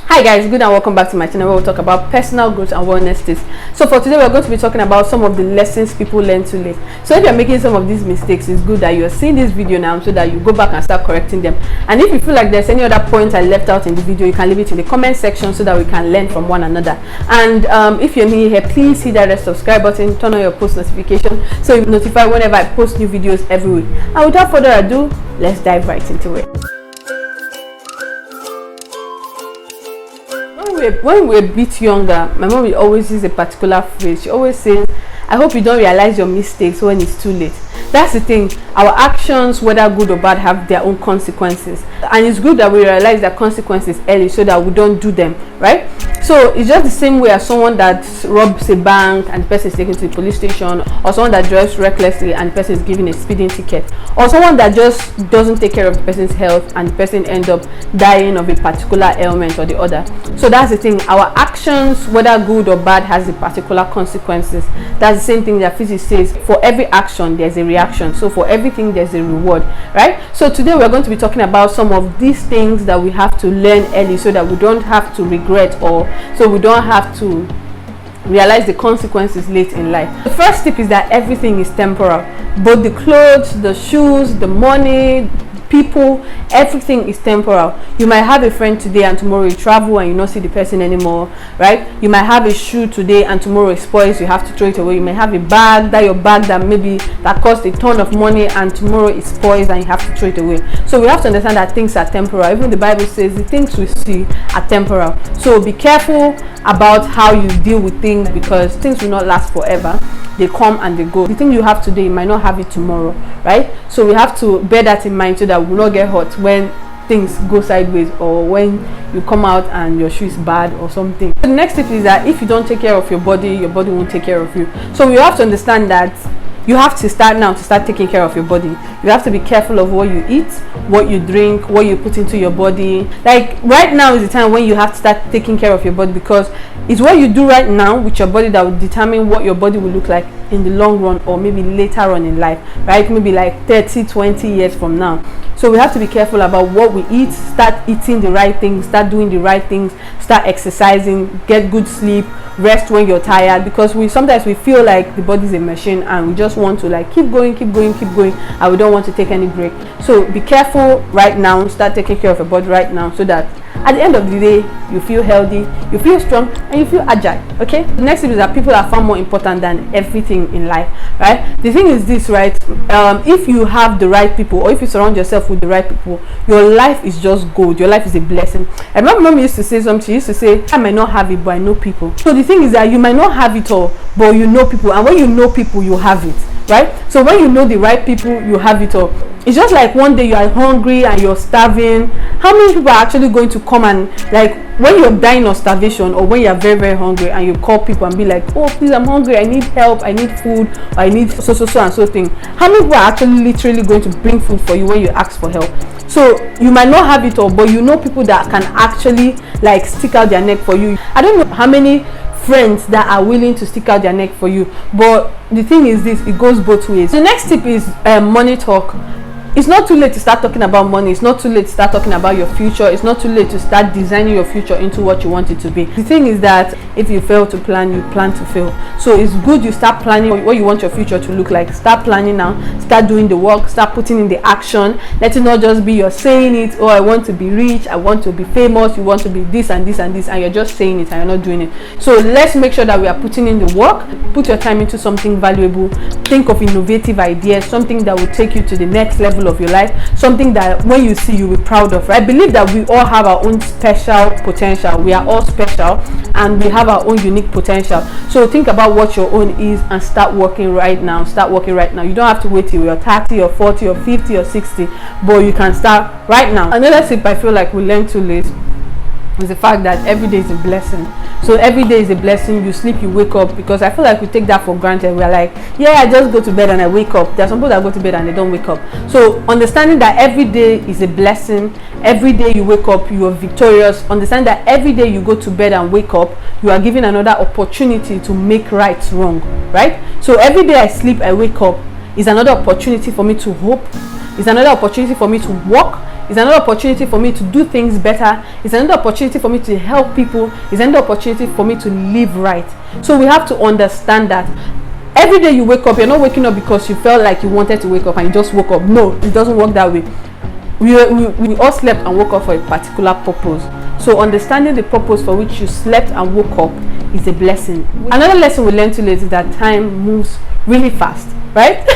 Hi guys, good and welcome back to my channel where we'll talk about personal growth and wellness tips. So for today we're going to be talking about some of the lessons people learn too late. So if you're making some of these mistakes, it's good that you're seeing this video now so that you go back and start correcting them. And if you feel like there's any other points I left out in the video, you can leave it in the comment section so that we can learn from one another. And if you're new here, please hit that red subscribe button, turn on your post notification so you're notified whenever I post new videos every week. And without further ado, let's dive right into it. When we're a bit younger, my mom will always use a particular phrase. She always says, I hope you don't realize your mistakes when it's too late. That's the thing. Our actions, whether good or bad, have their own consequences. And it's good that we realize their consequences early so that we don't do them, right? So it's just the same way as someone that robs a bank and the person is taken to the police station, or someone that drives recklessly and the person is given a speeding ticket, or someone that just doesn't take care of the person's health and the person ends up dying of a particular ailment or the other. So that's the thing. Our actions, whether good or bad, has the particular consequences. That's the same thing that physics says. For every action, there's a reaction. So for everything, there's a reward, right? So today we're going to be talking about some of these things that we have to learn early so that we don't have to regret, or so we don't have to realize the consequences late in life. The first tip is that everything is temporal. Both the clothes, the shoes, the money, people, everything is temporal. You might have a friend today and tomorrow you travel and you not see the person anymore, right? You might have a shoe today and tomorrow it spoils, you have to throw it away. You may have a bag, that your bag that maybe that cost a ton of money and tomorrow it spoils and you have to throw it away. So we have to understand that things are temporal. Even the Bible says the things we see are temporal. So be careful about how you deal with things, because things will not last forever. They come and they go. The thing you have today, you might not have it tomorrow, right? So we have to bear that in mind so that we will not get hurt when things go sideways, or when you come out and your shoe is bad or something. The next tip is that if you don't take care of your body won't take care of you. So you have to understand that you have to start now to start taking care of your body. You have to be careful of what you eat, what you drink, what you put into your body. Like right now is the time when you have to start taking care of your body, because it's what you do right now with your body that will determine what your body will look like in the long run, or maybe later on in life, right? Maybe like 30-20 years from now. So we have to be careful about what we eat, start eating the right things, start doing the right things, start exercising, get good sleep, rest when you're tired, because sometimes we feel like the body is a machine and we just want to like keep going, and we don't want to take any break. So be careful right now, start taking care of your body right now so that at the end of the day you feel healthy, you feel strong, and you feel agile. Okay, the next thing is that people are far more important than everything in life, right? The thing is this, right? If you have the right people, or if you surround yourself with the right people, your life is just gold. Your life is a blessing. I remember mom used to say something. She used to say, I might not have it, but I know people. So the thing is that you might not have it all, but you know people, and when you know people, you have it, right? So when you know the right people, you have it all. It's just like one day you are hungry and you're starving. How many people are actually going to come and, like, when you're dying of starvation, or when you're very, very hungry and you call people and be like, oh please, I'm hungry, I need help, I need food, or I need so and so thing. How many people are actually literally going to bring food for you when you ask for help? So you might not have it all, but you know people that can actually like stick out their neck for you. I don't know how many friends that are willing to stick out their neck for you, but the thing is this, it goes both ways. The next tip is money talk. It's not too late to start talking about money. It's not too late to start talking about your future. It's not too late to start designing your future into what you want it to be. The thing is that if you fail to plan, you plan to fail. So it's good you start planning what you want your future to look like. Start planning now. Start doing the work. Start putting in the action. Let it not just be you're saying it, oh, I want to be rich, I want to be famous, you want to be this and this and this, and you're just saying it and you're not doing it. So let's make sure that we are putting in the work. Put your time into something valuable. Think of innovative ideas, something that will take you to the next level of your life, something that when you see you'll be proud of. I believe that we all have our own special potential. We are all special and we have our own unique potential. So think about what your own is and start working right now. Start working right now. You don't have to wait till you're 30 or 40 or 50 or 60, but you can start right now. Another tip I feel like we learn too late is the fact that every day is a blessing. So every day is a blessing. You sleep, you wake up, because I feel like we take that for granted. We're like, yeah, I just go to bed and I wake up. There are some people that go to bed and they don't wake up. So understanding that every day is a blessing, every day you wake up, you are victorious. Understand that every day you go to bed and wake up, you are given another opportunity to make right wrong, right? So every day I sleep, I wake up, is another opportunity for me to hope, is another opportunity for me to walk, It's another opportunity for me to do things better. It's another opportunity for me to help people. It's another opportunity for me to live right. So we have to understand that every day you wake up, you're not waking up because you felt like you wanted to wake up and you just woke up. No, it doesn't work that way. We all slept and woke up for a particular purpose. So understanding the purpose for which you slept and woke up is a blessing. Another lesson we learned today is that time moves really fast, right?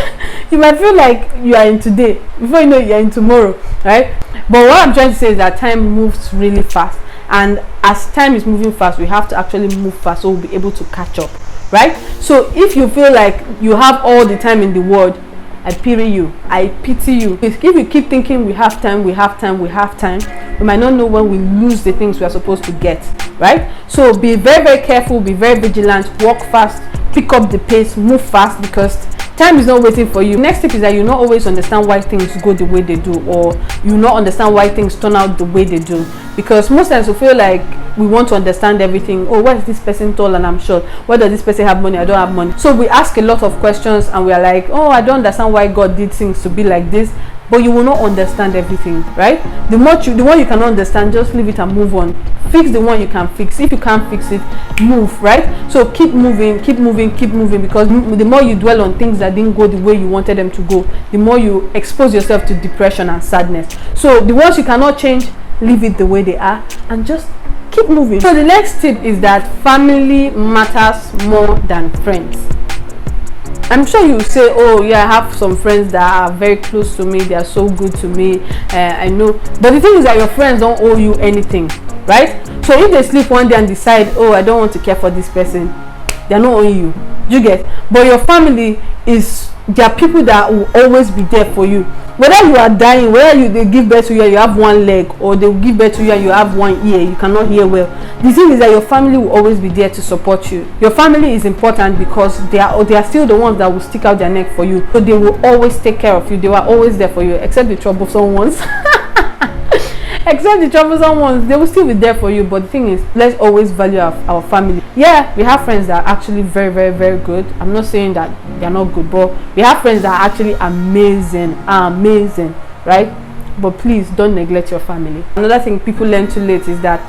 You might feel like you are in today before you know you're in tomorrow, right? But what I'm trying to say is that time moves really fast, and as time is moving fast, we have to actually move fast so we'll be able to catch up, right? So if you feel like you have all the time in the world, I pity you, I pity you. If you keep thinking we have time, we might not know when we lose the things we are supposed to get, right? So be very, very careful, be very vigilant, work fast, pick up the pace, move fast, because time is not waiting for you. The next tip is that you not always understand why things go the way they do, or you not understand why things turn out the way they do, because most times we feel like we want to understand everything. Oh, why is this person tall and I'm short? Why does this person have money? I don't have money. So we ask a lot of questions and we are like, oh, I don't understand why God did things to be like this. But you will not understand everything, right? The one you cannot understand, just leave it and move on. Fix the one you can fix. If you can't fix it, move, right? So keep moving, because the more you dwell on things that didn't go the way you wanted them to go, the more you expose yourself to depression and sadness. So the ones you cannot change, leave it the way they are and just keep moving. So the next tip is that family matters more than friends. I'm sure you say, oh yeah, I have some friends that are very close to me, they are so good to me, I know. But the thing is that your friends don't owe you anything, right? So if they sleep one day and decide, oh, I don't want to care for this person, they're not owing you. You get? But your family there are people that will always be there for you. Whether you are dying, whether they give birth to you and you have one leg, or they will give birth to you and you have one ear, you cannot hear well. The thing is that your family will always be there to support you. Your family is important because they are still the ones that will stick out their neck for you. So they will always take care of you. They were always there for you, except the troublesome ones. Except the troublesome ones, they will still be there for you. But the thing is, let's always value our family. Yeah, we have friends that are actually very, very, very good. I'm not saying that they are not good, but we have friends that are actually amazing, right? But please don't neglect your family. Another thing people learn too late is that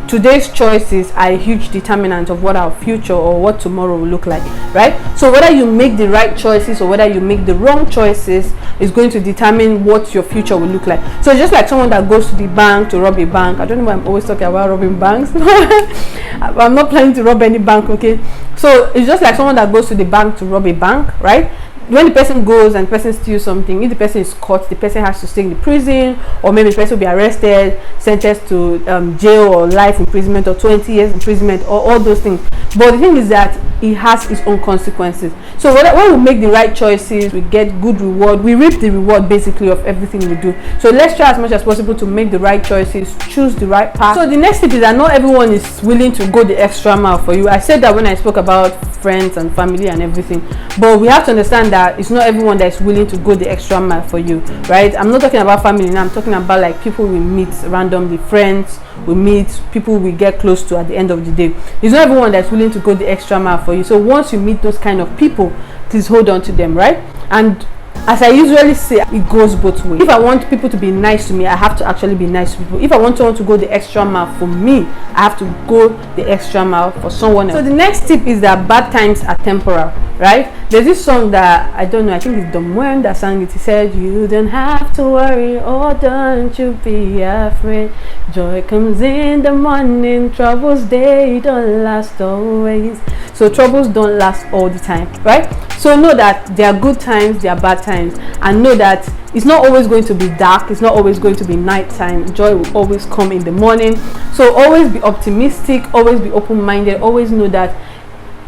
today's choices are a huge determinant of what our future or what tomorrow will look like, right? So whether you make the right choices or whether you make the wrong choices is going to determine what your future will look like. So just like someone that goes to the bank to rob a bank, I don't know why I'm always talking about robbing banks. I'm not planning to rob any bank, okay? So it's just like someone that goes to the bank to rob a bank, right? When the person goes and the person steals something, if the person is caught, the person has to stay in the prison, or maybe the person will be arrested, sentenced to jail or life imprisonment or 20 years imprisonment or all those things. But the thing is that it has its own consequences. So when we make the right choices, we get good reward. We reap the reward basically of everything we do. So let's try as much as possible to make the right choices, choose the right path. So the next tip is that not everyone is willing to go the extra mile for you. I said that when I spoke about friends and family and everything, but we have to understand that it's not everyone that is willing to go the extra mile for you, right? I'm not talking about family now. I'm talking about like people we meet randomly, friends we meet, people we get close to at the end of the day. It's not everyone that's willing to go the extra mile for you. So once you meet those kind of people, please hold on to them, right? And as I usually say, it goes both ways. If I want people to be nice to me, I have to actually be nice to people. If I want someone to go the extra mile for me, I have to go the extra mile for someone else. So the next tip is that bad times are temporal, right? There's this song that, I don't know, I think it's Domwen that sang it. He said, you don't have to worry, or don't you be afraid. Joy comes in the morning, troubles, they don't last always. So troubles don't last all the time, right? So know that there are good times, there are bad times, and know that it's not always going to be dark, it's not always going to be night time. Joy will always come in the morning. So always be optimistic, always be open-minded, always know that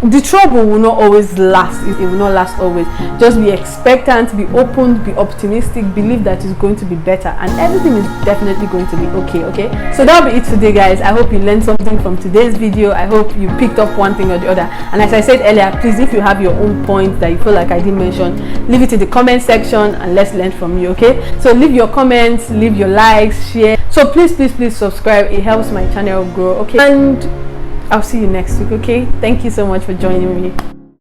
the trouble will not always last. It will not last always. Just be expectant, be open, be optimistic, believe that it's going to be better, and everything is definitely going to be okay. So that'll be it today, guys. I hope you learned something from today's video. I hope you picked up one thing or the other. And as I said earlier, please, if you have your own point that you feel like I didn't mention, leave it in the comment section and let's learn from you. Okay, so leave your comments, leave your likes, share. So please subscribe. It helps my channel grow. Okay, and I'll see you next week. Okay, thank you so much for joining me.